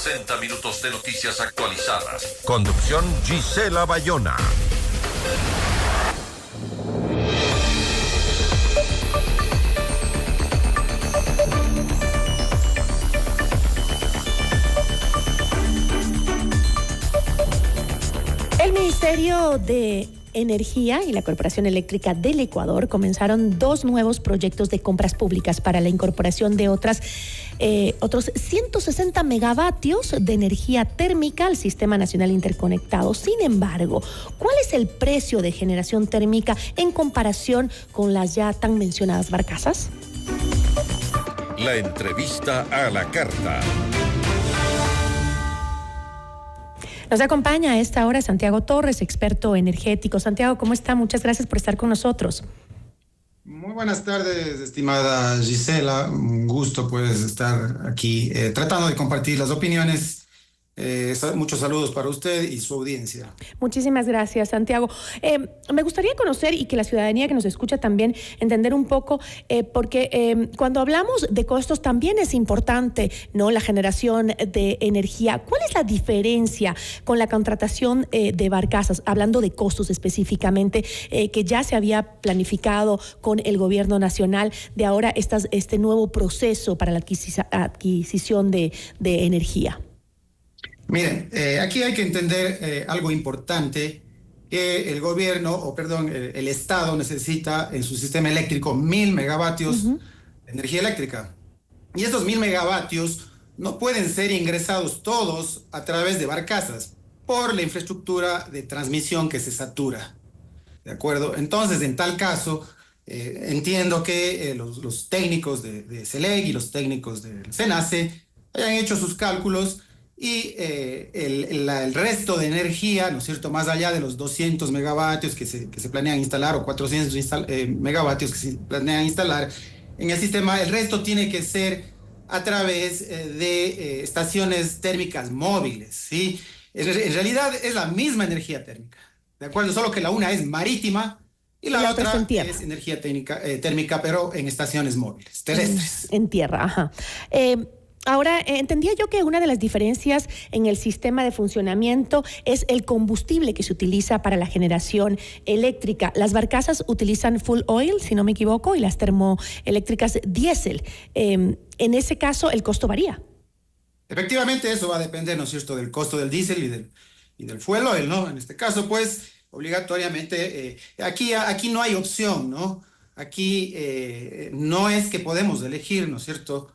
60 minutos de noticias actualizadas. Conducción Gisela Bayona. El Ministerio de Energía y la Corporación Eléctrica del Ecuador comenzaron 2 nuevos proyectos de compras públicas para la incorporación de otros 160 megavatios de energía térmica al Sistema Nacional Interconectado. Sin embargo, ¿cuál es el precio de generación térmica en comparación con las ya tan mencionadas barcazas? La entrevista a la carta. Nos acompaña a esta hora Santiago Torres, experto energético. Santiago, ¿cómo está? Muchas gracias por estar con nosotros. Muy buenas tardes, estimada Gisela. Un gusto pues estar aquí tratando de compartir las opiniones. Muchos saludos para usted y su audiencia. Muchísimas gracias, Santiago. Me gustaría conocer y que la ciudadanía que nos escucha también entender un poco, porque cuando hablamos de costos también es importante, ¿no?, la generación de energía. ¿Cuál es la diferencia con la contratación de barcazas, hablando de costos específicamente, que ya se había planificado con el gobierno nacional, de ahora este nuevo proceso para la adquisición de energía? Miren, aquí hay que entender algo importante, que el gobierno, el Estado necesita en su sistema eléctrico 1000 megavatios de energía eléctrica. Y estos 1000 megavatios no pueden ser ingresados todos a través de barcazas por la infraestructura de transmisión que se satura. ¿De acuerdo? Entonces, en tal caso, entiendo que los técnicos de SELEC y los técnicos del SENACE hayan hecho sus cálculos y el resto de energía, ¿no es cierto?, más allá de los 200 megavatios que se planean instalar o 400 megavatios que se planean instalar en el sistema, el resto tiene que ser a través de estaciones térmicas móviles, ¿sí? En realidad es la misma energía térmica, ¿de acuerdo? Solo que la una es marítima y la otra es energía térmica, pero en estaciones móviles, terrestres. En tierra, ajá. Ahora, entendía yo que una de las diferencias en el sistema de funcionamiento es el combustible que se utiliza para la generación eléctrica. Las barcazas utilizan full oil, si no me equivoco, y las termoeléctricas diésel. En ese caso, el costo varía. Efectivamente, eso va a depender, ¿no es cierto?, del costo del diésel y del fuel oil, ¿no? En este caso, pues, obligatoriamente, aquí no hay opción, ¿no? Aquí no es que podemos elegir, ¿no es cierto?,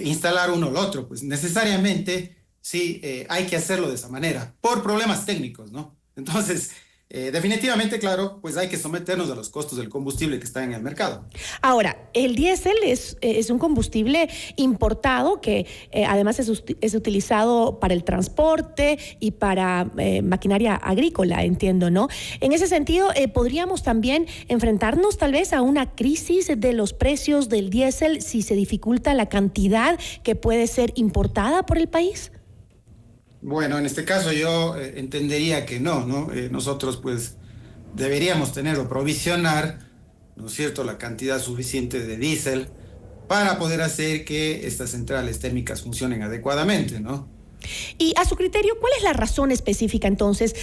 instalar uno o el otro, pues necesariamente sí hay que hacerlo de esa manera, por problemas técnicos, ¿no? Entonces, definitivamente, claro, pues hay que someternos a los costos del combustible que está en el mercado. Ahora, el diésel es un combustible importado que además es utilizado para el transporte y para maquinaria agrícola, entiendo, ¿no? En ese sentido, ¿podríamos también enfrentarnos tal vez a una crisis de los precios del diésel si se dificulta la cantidad que puede ser importada por el país? Bueno, en este caso yo entendería que no, ¿no? Nosotros pues deberíamos tener o provisionar, ¿no es cierto?, la cantidad suficiente de diésel para poder hacer que estas centrales térmicas funcionen adecuadamente, ¿no? Y a su criterio, ¿cuál es la razón específica entonces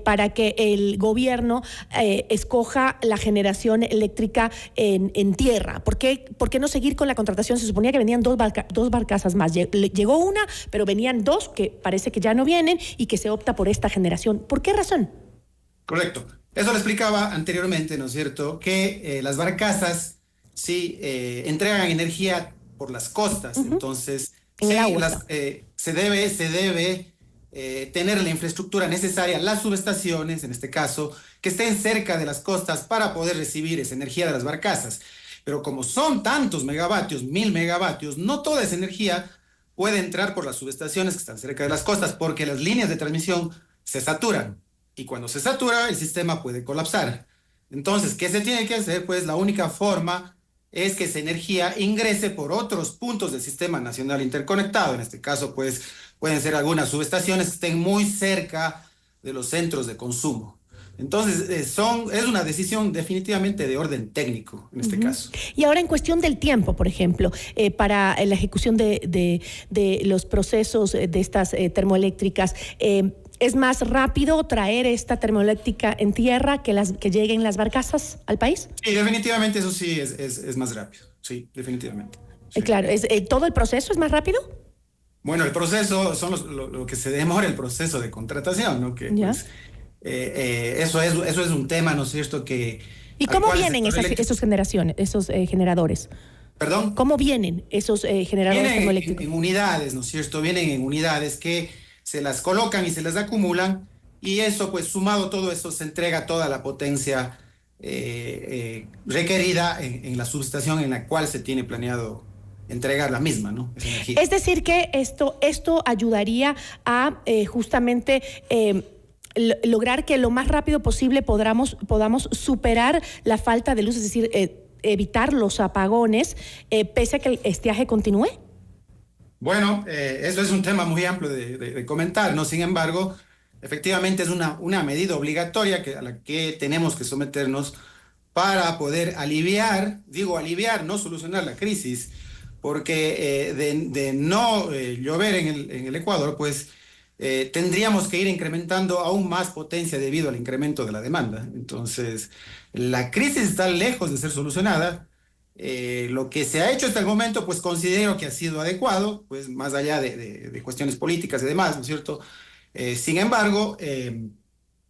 para que el gobierno escoja la generación eléctrica en tierra? ¿Por qué no seguir con la contratación? Se suponía que venían dos barcazas más. Llegó una, pero venían 2 que parece que ya no vienen y que se opta por esta generación. ¿Por qué razón? Correcto. Eso lo explicaba anteriormente, ¿no es cierto?, que las barcazas sí entregan energía por las costas, entonces en el agua. Se debe tener la infraestructura necesaria, las subestaciones, en este caso, que estén cerca de las costas para poder recibir esa energía de las barcazas. Pero como son tantos megavatios, 1000 megavatios, no toda esa energía puede entrar por las subestaciones que están cerca de las costas, porque las líneas de transmisión se saturan. Y cuando se satura, el sistema puede colapsar. Entonces, ¿qué se tiene que hacer? Pues la única forma es que esa energía ingrese por otros puntos del Sistema Nacional Interconectado. En este caso, pues, pueden ser algunas subestaciones que estén muy cerca de los centros de consumo. Entonces, es una decisión definitivamente de orden técnico en este caso. Y ahora en cuestión del tiempo, por ejemplo, para la ejecución de los procesos de estas termoeléctricas, ¿es más rápido traer esta termoeléctrica en tierra que lleguen las barcazas al país? Sí, definitivamente eso sí es más rápido, sí, definitivamente. Sí. Claro, ¿todo el proceso es más rápido? Bueno, el proceso, lo que se demora el proceso de contratación, ¿no? Que, ¿Ya? pues, eso es un tema, ¿no es cierto? ¿Y cómo vienen esos generadores? ¿Perdón? ¿Cómo vienen esos generadores termoeléctricos? En unidades, ¿no es cierto? Vienen en unidades que se las colocan y se las acumulan, y eso, pues sumado todo eso, se entrega toda la potencia requerida en la subestación en la cual se tiene planeado entregar la misma, ¿no? Esa energía. Es decir, que esto ayudaría a justamente lograr que lo más rápido posible podamos superar la falta de luz, es decir, evitar los apagones, pese a que el estiaje continúe. Bueno, eso es un tema muy amplio de comentar, ¿no? Sin embargo, efectivamente es una medida obligatoria a la que tenemos que someternos para poder aliviar, no solucionar la crisis, porque de no llover en el Ecuador, pues tendríamos que ir incrementando aún más potencia debido al incremento de la demanda. Entonces, la crisis está lejos de ser solucionada. Lo que se ha hecho hasta el momento, pues considero que ha sido adecuado, pues más allá de cuestiones políticas y demás, ¿no es cierto? Sin embargo,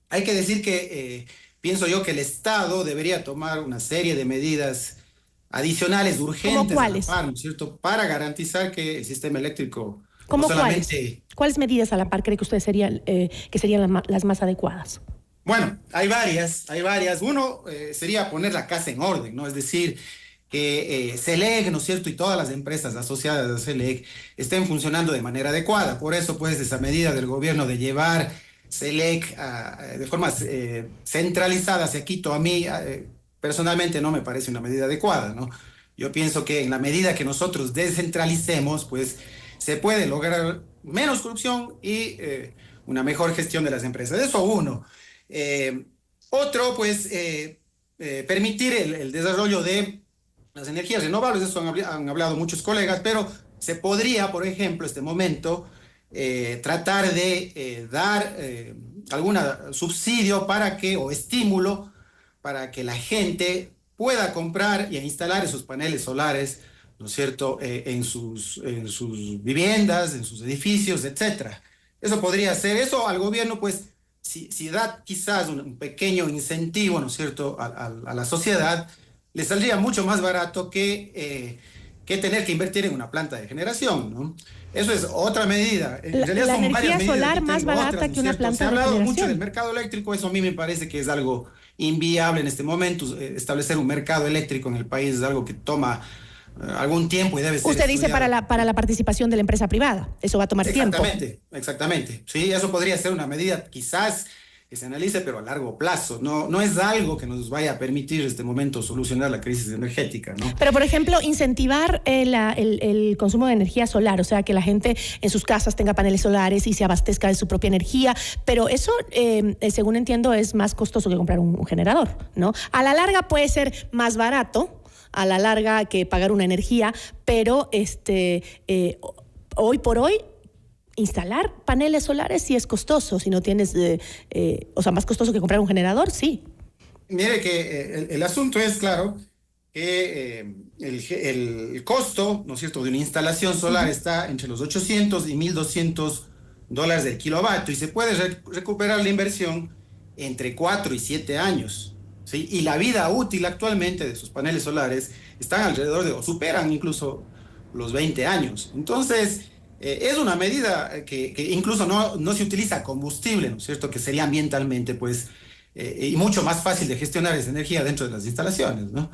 hay que decir que pienso yo que el Estado debería tomar una serie de medidas adicionales, urgentes, ¿Cómo cuáles? ¿no es cierto? Para garantizar que el sistema eléctrico ¿Cómo no solamente... ¿Cuáles medidas a la par cree que ustedes serían las más adecuadas? Bueno, hay varias. Uno sería poner la casa en orden, ¿no? Es decir, que CELEC, ¿no es cierto?, y todas las empresas asociadas a CELEC estén funcionando de manera adecuada. Por eso, pues, esa medida del gobierno de llevar CELEC de forma centralizada hacia Quito, a mí personalmente no me parece una medida adecuada, ¿no? Yo pienso que en la medida que nosotros descentralicemos, pues, se puede lograr menos corrupción y una mejor gestión de las empresas. Eso uno. Otro, pues, permitir el desarrollo de las energías renovables. Eso han hablado muchos colegas, pero se podría, por ejemplo, este momento, tratar de dar algún subsidio o estímulo para que la gente pueda comprar y instalar esos paneles solares, ¿no es cierto?, en sus viviendas, en sus edificios, etcétera. Eso podría ser, eso al gobierno, pues, si da quizás un pequeño incentivo, ¿no es cierto?, a la sociedad, le saldría mucho más barato que tener que invertir en una planta de generación, ¿no? Eso es otra medida. En realidad la son energía varias solar medidas más barata otras, ¿no que una planta Se ha de hablado generación. mucho del mercado eléctrico, eso a mí me parece que es algo inviable en este momento. Establecer un mercado eléctrico en el país es algo que toma algún tiempo y debe ser Usted dice estudiado. para la participación de la empresa privada. Eso va a tomar tiempo. Exactamente. Sí, eso podría ser una medida quizás que se analice, pero a largo plazo. No es algo que nos vaya a permitir en este momento solucionar la crisis energética, ¿no? Pero, por ejemplo, incentivar el consumo de energía solar, o sea, que la gente en sus casas tenga paneles solares y se abastezca de su propia energía, pero eso, según entiendo, es más costoso que comprar un generador, ¿no? A la larga puede ser más barato, a la larga, que pagar una energía, pero hoy por hoy instalar paneles solares sí es costoso, si no tienes, más costoso que comprar un generador, sí. Mire que el asunto es, claro, que el costo, ¿no es cierto?, de una instalación solar está entre los $800 y $1,200 del kilovatio, y se puede recuperar la inversión entre 4 y 7 años, ¿sí? Y la vida útil actualmente de sus paneles solares están alrededor o superan incluso los 20 años. Entonces, es una medida que incluso no se utiliza combustible, ¿no es cierto?, que sería ambientalmente, pues, y mucho más fácil de gestionar esa energía dentro de las instalaciones, ¿no?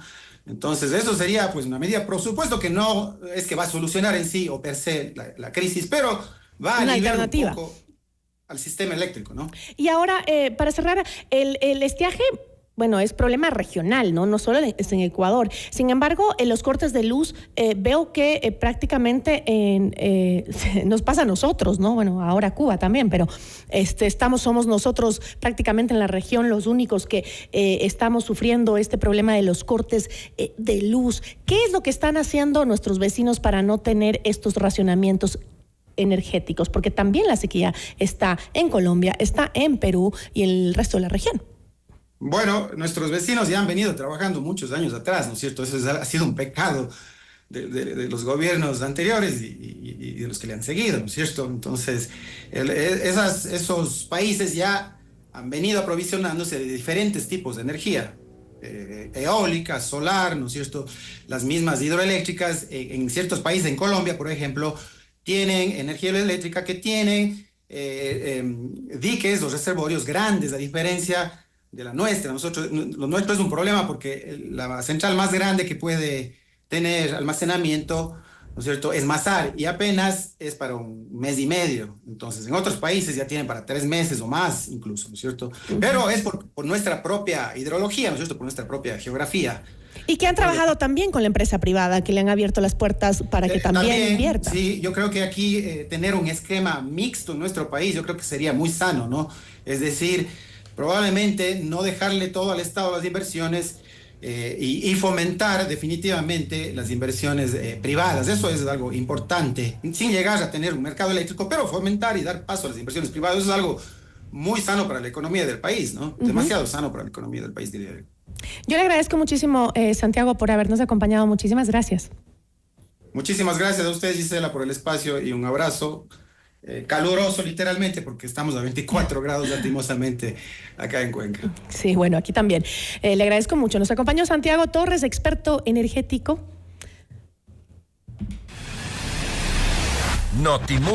Entonces, eso sería, pues, una medida, por supuesto que no es que va a solucionar en sí o per se la crisis, pero va a aliviar un poco al sistema eléctrico, ¿no? Y ahora, para cerrar, el estiaje bueno, es problema regional, ¿no? No solo es en Ecuador. Sin embargo, en los cortes de luz veo que prácticamente nos pasa a nosotros, ¿no? Bueno, ahora Cuba también, pero somos nosotros prácticamente en la región los únicos que estamos sufriendo este problema de los cortes de luz. ¿Qué es lo que están haciendo nuestros vecinos para no tener estos racionamientos energéticos? Porque también la sequía está en Colombia, está en Perú y en el resto de la región. Bueno, nuestros vecinos ya han venido trabajando muchos años atrás, ¿no es cierto? Eso ha sido un pecado de los gobiernos anteriores y de los que le han seguido, ¿no es cierto? Entonces, esos países ya han venido aprovisionándose de diferentes tipos de energía, eólica, solar, ¿no es cierto? Las mismas hidroeléctricas, en ciertos países, en Colombia, por ejemplo, tienen energía eléctrica que tienen diques o reservorios grandes, a diferencia de la nuestra. Lo nuestro es un problema porque la central más grande que puede tener almacenamiento, ¿no es cierto?, es Masar, y apenas es para 1 mes y medio. Entonces, en otros países ya tienen para 3 meses o más incluso, ¿no es cierto? Pero es por nuestra propia hidrología, ¿no es cierto?, por nuestra propia geografía. Y que han trabajado también con la empresa privada, que le han abierto las puertas para que también invierta. Sí, yo creo que aquí tener un esquema mixto en nuestro país, yo creo que sería muy sano, ¿no? Es decir, probablemente no dejarle todo al Estado las inversiones y fomentar definitivamente las inversiones privadas. Eso es algo importante, sin llegar a tener un mercado eléctrico, pero fomentar y dar paso a las inversiones privadas. Eso es algo muy sano para la economía del país, ¿no? Demasiado sano para la economía del país, diría yo. Yo le agradezco muchísimo, Santiago, por habernos acompañado. Muchísimas gracias. Muchísimas gracias a ustedes, Gisela, por el espacio y un abrazo caluroso, literalmente, porque estamos a 24 grados lastimosamente acá en Cuenca. Sí, bueno, aquí también. Le agradezco mucho. Nos acompañó Santiago Torres, experto energético. Notimundo.